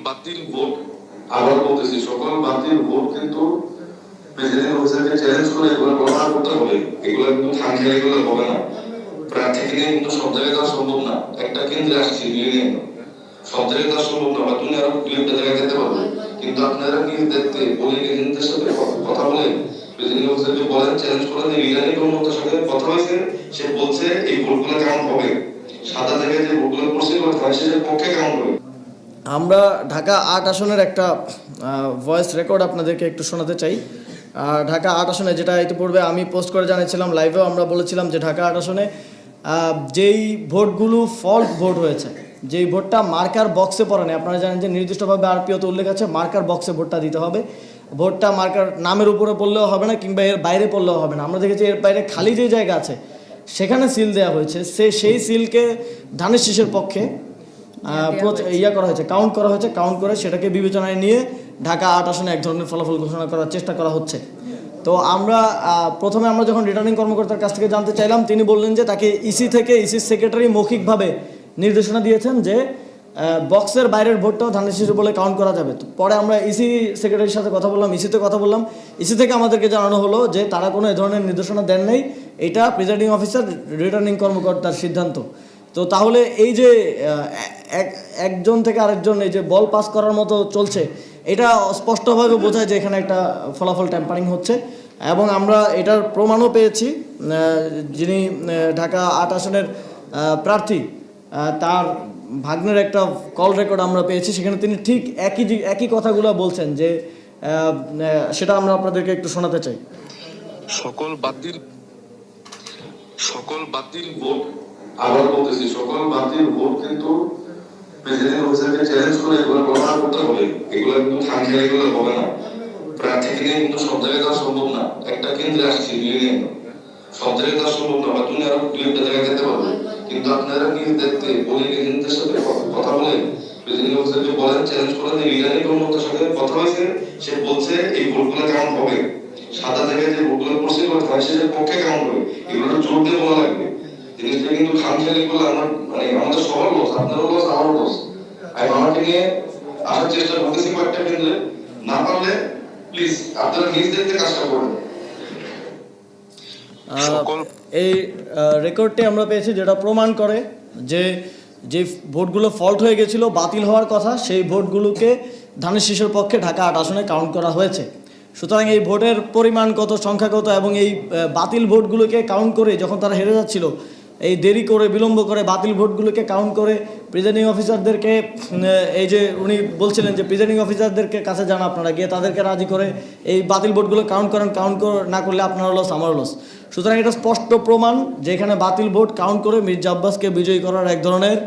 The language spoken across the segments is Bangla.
বাতিল ভোট, আবার বলতেছি, সকল বাতিল ভোট কিন্তু প্রেসিডেন্ট অফিসারকে চ্যালেঞ্জ করে এগুলো প্রমাণ করতে হবে। এগুলো কিন্তু খামখেয়ালি করলে হবে না। প্রার্থীকে নিয়ে কিন্তু সব জায়গায় দেওয়া সম্ভব না। একটা কেন্দ্রে আসছি নিয়ে সব জায়গায় দেওয়া সম্ভব না, বা তুমি আরো দু একটা জায়গায় যেতে পারবে, কিন্তু আপনারা নিজ দেখতে বলে এজেন্টদের সাথে কথা বলে প্রেসিডেন্ট অফিসারকে বলেন, চ্যালেঞ্জ করেন। রিটার্নিং কর্মকর্তার সাথে কথা হয়েছে, সে বলছে এই ভোটগুলো কাউন্ট হবে, সাদা জায়গায় যে ভোটগুলো পড়ছে সেটার পক্ষে কাউন্ট হবে। আমরা ঢাকা ৮ আসনের একটা ভয়েস রেকর্ড আপনাদেরকে একটু শোনাতে চাই। ঢাকা ৮ আসনে, যেটা ইতিপূর্বে আমি পোস্ট করে জানিয়েছিলাম, লাইভেও আমরা বলেছিলাম যে ঢাকা ৮ আসনে যেই ভোটগুলো ফল্ট ভোট হয়েছে, যেই ভোটটা মার্কার বক্সে পড়ে না, আপনারা জানেন যে নির্দিষ্টভাবে আরপিওতে উল্লেখ আছে মার্কার বক্সে ভোটটা দিতে হবে। ভোটটা মার্কার নামের উপরে পড়লেও হবে না, কিংবা এর বাইরে পড়লেও হবে না। আমরা দেখেছি এর বাইরে খালি যে জায়গা আছে সেখানে সিল দেওয়া হয়েছে, সেই সিলকে ধানের শীষের পক্ষে করা হয়েছে, কাউন্ট করা হয়েছে। কাউন্ট করে সেটাকে বিবেচনায় নিয়ে ঢাকা ৮ আসনে এক ধরনের ফলাফল ঘোষণা করার চেষ্টা করা হচ্ছে। তো আমরা প্রথমে যখন রিটার্নিং কর্মকর্তার কাছ থেকে জানতে চাইলাম, তিনি বললেন যে তাকে ইসি সেক্রেটারি মৌখিকভাবে নির্দেশনা দিয়েছেন যে বক্সের বাইরের ভোটটাও ধানের শীষ বলে কাউন্ট করা যাবে। তো পরে আমরা ইসি সেক্রেটারির সাথে কথা বললাম, ইসি থেকে আমাদেরকে জানানো হলো যে তারা কোনো এ ধরনের নির্দেশনা দেন নাই, এটা প্রিজাইডিং অফিসার রিটার্নিং কর্মকর্তার সিদ্ধান্ত। তো তাহলে এই যে একজন থেকে আরেকজন এই যে বল পাস করার মতো চলছে, এটা স্পষ্টভাবে বোঝায় যে এখানে একটা ফলাফল ট্যাম্পারিং হচ্ছে। এবং আমরা এটার প্রমাণও পেয়েছি। যিনি ঢাকা ৮ আসনের প্রার্থী, তার ভাগ্নের একটা কল রেকর্ড আমরা পেয়েছি, সেখানে তিনি ঠিক একই কথাগুলো বলছেন, যে সেটা আমরা আপনাদেরকে একটু শোনাতে চাই। সকল বাতিল ভোট, আবার বলতেছি, সকল বাতিল ভোট কিন্তু প্রেসিডেন্ট অফিসারকে চ্যালেঞ্জ করে এগুলো প্রমাণ করতে হবে। এগুলো কিন্তু খামখেয়ালি করলে হবে না। প্রার্থীকে নিয়ে কিন্তু সব জায়গায় দেওয়া সম্ভব না। একটা কেন্দ্রে আসছি নিয়ে সব জায়গায় দেওয়া সম্ভব না, বা তুমি আরো দু একটা জায়গায় যেতে পারবে, কিন্তু আপনারা নিজ দেখতে বলে এজেন্টদের সাথে কথা বলে প্রেসিডেন্ট অফিসারকে বলেন, চ্যালেঞ্জ করেন। রিটার্নিং কর্মকর্তার সাথে কথা হয়েছে, সে বলছে এই ভোটগুলো কাউন্ট হবে, সাদা জায়গায় যে ভোটগুলো পড়ছে সেটার পক্ষে কাউন্ট হবে। এগুলো জোর দিয়ে বলা লাগবে। জিনিসটা কিন্তু খামখেয়ালি করলে আমাদের সবার লস, আপনারও লস, আমারও লস। আমি আমাকে নিয়ে আসার চেষ্টা করতেছি কয়েকটা কেন্দ্রে, না পারলে প্লিজ আপনারা নিজ দেখতে কাজটা করুন। এই রেকর্ডটি আমরা পেয়েছি, যেটা প্রমাণ করে যে ভোটগুলো ফল্ট হয়ে গেছিল, বাতিল হওয়ার কথা, সেই ভোটগুলোকে ধানের শীষের পক্ষে ঢাকা ৮ আসনে কাউন্ট করা হয়েছে। সুতরাং এই ভোটের পরিমাণ কত, সংখ্যা কত, এবং এই বাতিল ভোটগুলোকে কাউন্ট করে যখন তারা হেরে যাচ্ছিল, এই দেরি করে বিলম্ব করে বাতিল ভোটগুলোকে কাউন্ট করে প্রিজাইডিং অফিসারদেরকে, এই যে উনি বলছিলেন যে প্রিজাইডিং অফিসারদেরকে কাছে যান আপনারা, গিয়ে তাদেরকে রাজি করে এই বাতিল ভোটগুলো কাউন্ট করেন, না করলে আপনারা লস, আমারও লস। সুতরাং এটা স্পষ্ট প্রমাণ যে এখানে বাতিল ভোট কাউন্ট করে মির্জা আব্বাসকে বিজয়ী করার এক ধরনের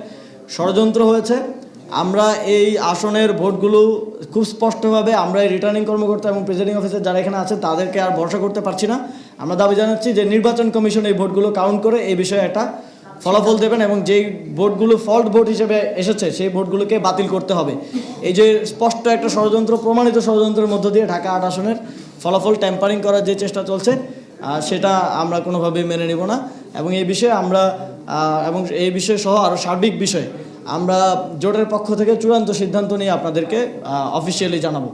ষড়যন্ত্র হয়েছে। আমরা এই আসনের ভোটগুলো খুব স্পষ্টভাবে, আমরা এই রিটার্নিং কর্মকর্তা এবং প্রিজাইডিং অফিসার যারা এখানে আছে তাদেরকে আর ভরসা করতে পারছি না। আমরা দাবি জানাচ্ছি যে নির্বাচন কমিশন এই ভোটগুলো কাউন্ট করে এই বিষয়ে একটা ফলাফল দেবেন, এবং যেই ভোটগুলো ফল্ট ভোট হিসেবে এসেছে সেই ভোটগুলোকে বাতিল করতে হবে। এই যে স্পষ্ট একটা ষড়যন্ত্র, প্রমাণিত ষড়যন্ত্রের মধ্য দিয়ে ঢাকা ৮ আসনের ফলাফল ট্যাম্পারিং করার যে চেষ্টা চলছে, সেটা আমরা কোনোভাবেই মেনে নেব না। এবং এই বিষয়ে এই বিষয় সহ আরও সার্বিক বিষয়ে আমরা জোটের পক্ষ থেকে চূড়ান্ত সিদ্ধান্ত নিয়ে আপনাদেরকে অফিসিয়ালি জানাবো।